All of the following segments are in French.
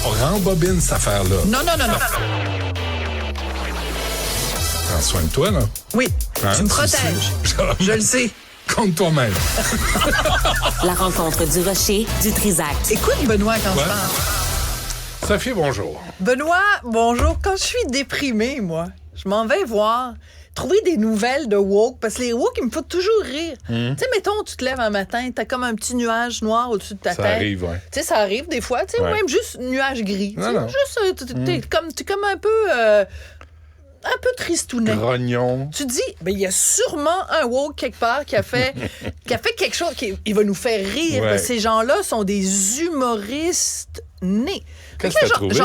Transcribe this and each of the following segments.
On rembobine cette affaire-là. Non. Prends soin de toi, là. Oui, Hein? tu me protèges. Je le sais. Compte toi-même. La rencontre du Rocher, du Trisac. Écoute, Benoît, quand Ouais. je parle. Sophie, bonjour. Benoît, bonjour. Quand je suis déprimée, moi, je m'en vais trouver des nouvelles de woke, parce que les woke, ils me font toujours rire. Tu sais, mettons, tu te lèves un matin, t'as comme un petit nuage noir au-dessus de ta Ça tête. arrive, ouais. Tu sais, ça arrive des fois, tu sais, Ouais. ou même juste nuage gris. Tu sais, Non. juste, t'es comme un peu tristounet. Grognon. Tu dis, ben, il y a sûrement un woke quelque part qui a fait quelque chose il va nous faire rire. Ouais. Parce que ces gens-là sont des humoristes nés. Qu'est-ce Fait que là, t'as trouvé?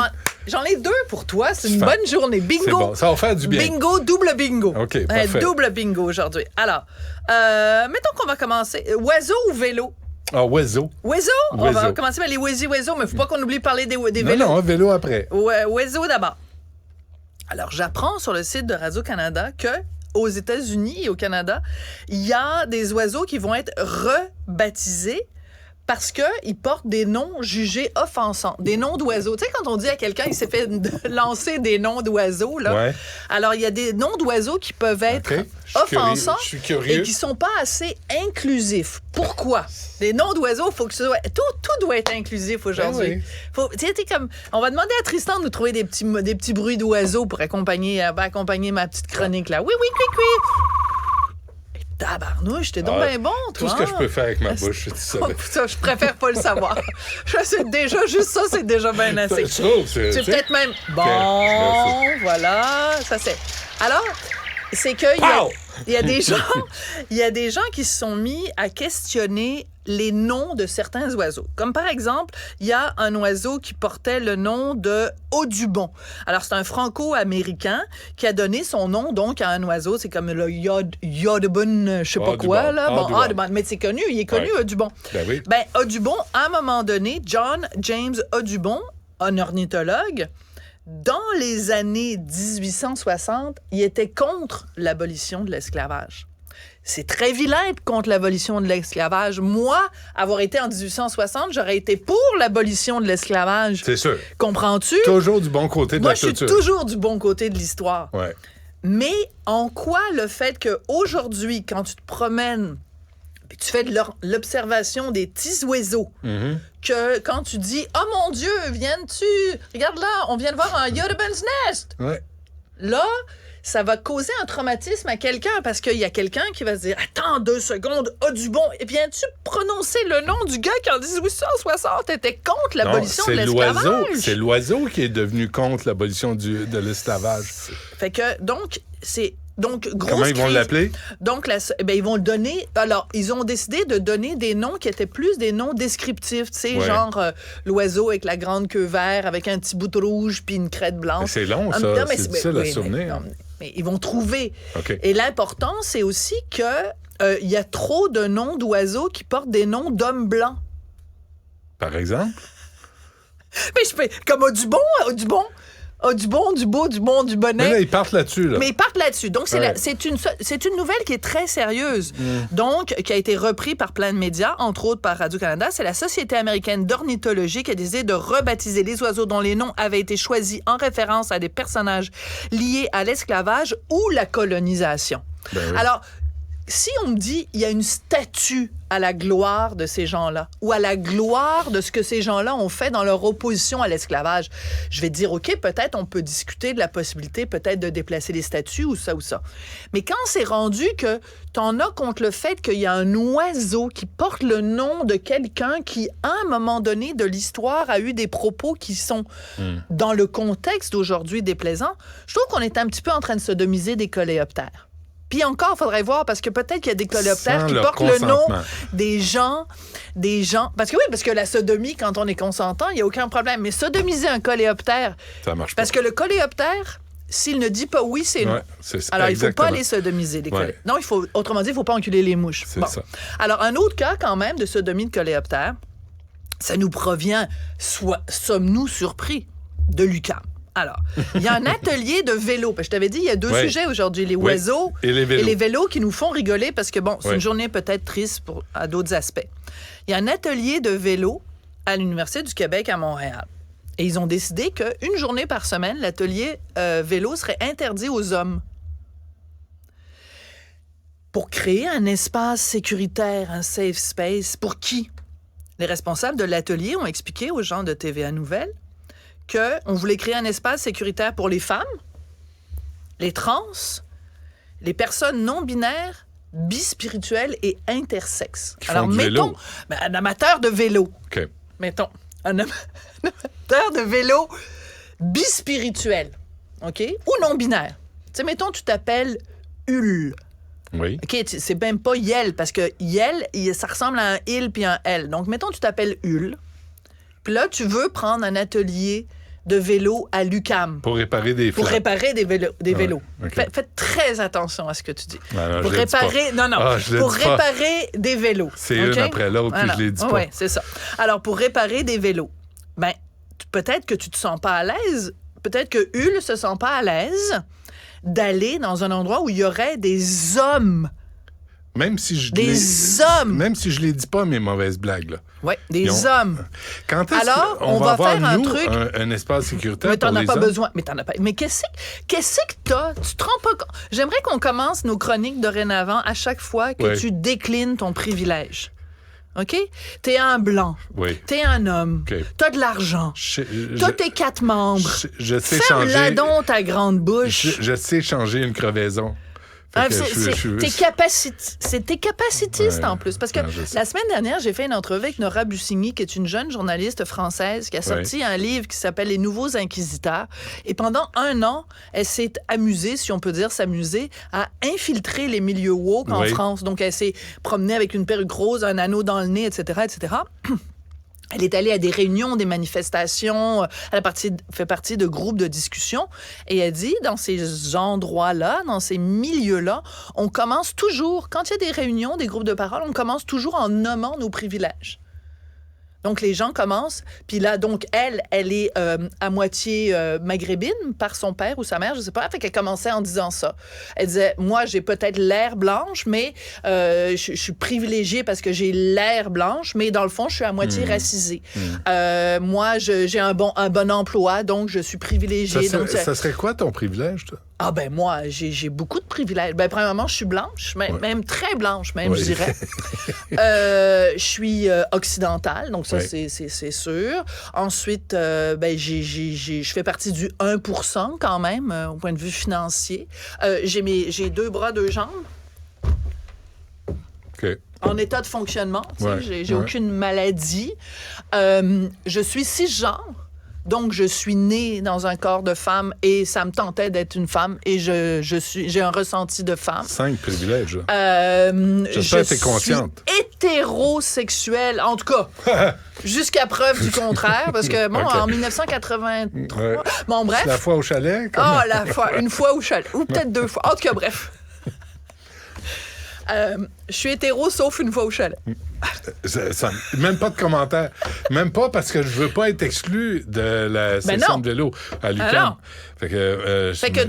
J'en ai 2 pour toi. C'est une Super. bonne journée. Bingo. C'est bon, ça va faire du bien. Bingo, double bingo. OK, parfait. Double bingo aujourd'hui. Alors, mettons qu'on va commencer. Oiseau ou vélo? Ah, oiseau. Oiseau? On va Oiseau. commencer par les oiseaux, mais faut pas qu'on oublie de parler des Non, vélos. non, un vélo après. Ouais, oiseau d'abord. Alors, j'apprends sur le site de Radio-Canada que aux États-Unis et au Canada, il y a des oiseaux qui vont être rebaptisés parce qu'ils portent des noms jugés offensants, des noms d'oiseaux. Tu sais, quand on dit à quelqu'un qu'il s'est fait lancer des noms d'oiseaux, là, Ouais. alors il y a des noms d'oiseaux qui peuvent être OK. Je suis offensants curieux. Je suis curieux. et qui sont pas assez inclusifs. Pourquoi? Les noms d'oiseaux, faut que ce soit... Tout doit être inclusif aujourd'hui. Ben oui. Tu sais, t'es comme... On va demander à Tristan de nous trouver des petits bruits d'oiseaux pour accompagner ma petite chronique, là. Oui, cui. Tabarnouche, t'es donc bien bon, toi. Tout ce que je peux faire avec ma bouche, tu savais. Ça, je préfère pas le savoir. Juste ça, c'est déjà bien assez. Je trouve, C'est peut-être même... Bon, Merci. voilà, ça c'est... Alors, c'est que Pow! il y a des gens qui se sont mis à questionner les noms de certains oiseaux. Comme par exemple, il y a un oiseau qui portait le nom de Audubon. Alors, c'est un franco-américain qui a donné son nom donc à un oiseau. C'est comme le Audubon, je sais pas Audubon. quoi, là. Bon, Audubon. Audubon. Mais c'est connu, il est connu, Ouais. Audubon. Ben oui. Ben, Audubon, à un moment donné, John James Audubon, un ornithologue, dans les années 1860, il était contre l'abolition de l'esclavage. C'est très vilain d'être contre l'abolition de l'esclavage. Moi, avoir été en 1860, j'aurais été pour l'abolition de l'esclavage. C'est sûr. Comprends-tu? Toujours du bon côté de Moi, la je suis culture. toujours du bon côté de l'histoire. Ouais. Mais en quoi le fait qu'aujourd'hui, quand tu te promènes, puis tu fais de l'observation des petits oiseaux, que quand tu dis « Oh mon Dieu, viens-tu? Regarde là, on vient de voir un Audubon's Nest! Ouais. » Là, ça va causer un traumatisme à quelqu'un parce qu'il y a quelqu'un qui va se dire « Attends 2 secondes, Audubon, et viens-tu prononcer le nom du gars qui en 1860 était contre l'abolition de l'esclavage? » C'est l'oiseau qui est devenu contre l'abolition de l'esclavage. Fait que, donc, grosse Comment ils vont crise. l'appeler? Donc, ils vont donner... Alors, ils ont décidé de donner des noms qui étaient plus des noms descriptifs, tu sais, Ouais. genre l'oiseau avec la grande queue verte, avec un petit bout de rouge puis une crête blanche. Mais c'est long, ça. Non, mais C'est difficile à oui, souvenir. mais ils vont trouver. OK. Et l'important, c'est aussi que il y a trop de noms d'oiseaux qui portent des noms d'hommes blancs. Par exemple? Mais comme Audubon, du bonnet. Mais là, ils partent là-dessus, là. Mais ils partent là-dessus. Donc, Ouais. c'est une nouvelle qui est très sérieuse. Donc, qui a été reprise par plein de médias, entre autres par Radio-Canada. C'est la Société américaine d'ornithologie qui a décidé de rebaptiser les oiseaux dont les noms avaient été choisis en référence à des personnages liés à l'esclavage ou la colonisation. Ben oui. Alors, si on me dit il y a une statue à la gloire de ces gens-là ou à la gloire de ce que ces gens-là ont fait dans leur opposition à l'esclavage, je vais te dire, OK, peut-être on peut discuter de la possibilité peut-être de déplacer les statues ou ça ou ça. Mais quand c'est rendu que t'en as contre le fait qu'il y a un oiseau qui porte le nom de quelqu'un qui, à un moment donné de l'histoire, a eu des propos qui sont, dans le contexte d'aujourd'hui, déplaisants, je trouve qu'on est un petit peu en train de sodomiser des coléoptères. Puis encore, il faudrait voir, parce que peut-être qu'il y a des coléoptères Sans qui leur portent le nom consentement. des gens... Parce que la sodomie, quand on est consentant, il n'y a aucun problème. Mais sodomiser un coléoptère... Ça marche pas. Parce que le coléoptère, s'il ne dit pas oui, c'est non. Ouais, c'est ça. Alors, il ne faut Exactement. pas les sodomiser, les Ouais. coléoptères. Non, autrement dit, il ne faut pas enculer les mouches. C'est ça. Alors, un autre cas, quand même, de sodomie de coléoptère, ça nous provient, sommes-nous surpris, de l'UQAM. Alors, il y a un atelier de vélo. Parce que je t'avais dit, il y a 2 Oui. sujets aujourd'hui, les Oui. oiseaux Et les vélos. qui nous font rigoler parce que, bon, c'est Oui. une journée peut-être triste à d'autres aspects. Il y a un atelier de vélo à l'Université du Québec à Montréal. Et ils ont décidé qu'une journée par semaine, l'atelier vélo serait interdit aux hommes. Pour créer un espace sécuritaire, un safe space, pour qui? Les responsables de l'atelier ont expliqué aux gens de TVA Nouvelles qu'on voulait créer un espace sécuritaire pour les femmes, les trans, les personnes non-binaires, bispirituelles et intersexes. Qui font du vélo. Un amateur de vélo. OK. Mettons, un amateur de vélo bispirituel, OK? Ou non-binaire. Tu sais, mettons, tu t'appelles Ul. Oui. OK, c'est même pas Yel, parce que Yel, ça ressemble à un il puis un L. Donc, mettons, tu t'appelles Ul. Puis là, tu veux prendre un atelier de vélo à l'UQAM. Pour réparer des flammes. Pour réparer des vélos. Okay. Faites très attention à ce que tu dis. Non, pour réparer... Non, pour réparer des vélos. C'est une après l'autre, puis je les dis pas. Oui, c'est ça. Alors, pour réparer des vélos, ben, peut-être que tu te sens pas à l'aise, peut-être que Ul se sent pas à l'aise d'aller dans un endroit où il y aurait des hommes. Même si je hommes! Même si je les dis pas, mes mauvaises blagues, là. Oui, des hommes. Quand est-ce Alors, qu'on va faire avoir, un nous, truc... un espace sécuritaire Mais t'en pour as les pas hommes? besoin. Mais t'en as pas. Mais qu'est-ce que t'as? Tu te rends pas compte? J'aimerais qu'on commence nos chroniques dorénavant à chaque fois que tu déclines ton privilège. OK? T'es un blanc. Oui. T'es un homme. Okay. T'as de l'argent. T'as tes 4 membres. Je sais Ferme-la changer... donc ta grande bouche. Je sais changer une crevaison. C'est tes capacitistes en plus. Parce que la semaine dernière, j'ai fait une entrevue avec Nora Bussigny, qui est une jeune journaliste française qui a sorti un livre qui s'appelle Les Nouveaux Inquisiteurs. Et pendant 1 an, elle s'est amusée, si on peut dire s'amuser, à infiltrer les milieux woke en France. Donc, elle s'est promenée avec une perruque rose, un anneau dans le nez, etc., etc. Elle est allée à des réunions, des manifestations, elle fait partie de groupes de discussion. Et elle dit, dans ces endroits-là, dans ces milieux-là, on commence toujours, quand il y a des réunions, des groupes de parole, on commence toujours en nommant nos privilèges. Donc, les gens commencent. Puis là, donc, elle est à moitié maghrébine par son père ou sa mère, je sais pas. Fait qu'elle commençait en disant ça. Elle disait, moi, j'ai peut-être l'air blanche, mais je suis privilégiée parce que j'ai l'air blanche, mais dans le fond, je suis à moitié racisée. Moi, j'ai un bon emploi, donc je suis privilégiée. Ça serait quoi ton privilège, toi? Ah ben moi, j'ai beaucoup de privilèges. Ben premièrement, je suis blanche, même très blanche, même, je dirais. Je suis occidentale, donc ça, c'est sûr. Ensuite, je fais partie du 1% quand même, au point de vue financier. J'ai 2 bras, 2 jambes. OK. En état de fonctionnement. J'ai aucune maladie. Je suis cisgenre. Donc, je suis née dans un corps de femme et ça me tentait d'être une femme et j'ai un ressenti de femme. 5 privilèges. J'espère que t'es consciente. Je suis hétérosexuelle, en tout cas, jusqu'à preuve du contraire, parce que, bon, en 1983... Bon, bref. C'est la fois au chalet? Une fois au chalet. Ou peut-être 2 fois. En tout cas, bref. Je suis hétéro, sauf une fois au chalet. Même pas de commentaire. Même pas parce que je veux pas être exclu de la session de vélo à l'UQAM. Fait que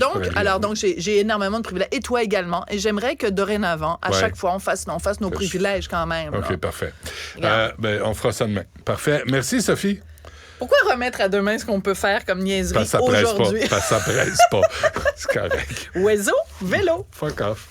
donc, j'ai énormément de privilèges. Et toi également. Et j'aimerais que dorénavant, à chaque fois, on fasse nos privilèges quand même. OK, là. parfait. On fera ça demain. Parfait. Merci, Sophie. Pourquoi remettre à demain ce qu'on peut faire comme niaiserie aujourd'hui? Parce que ça presse pas. C'est correct. Oiseau, vélo. Fuck off.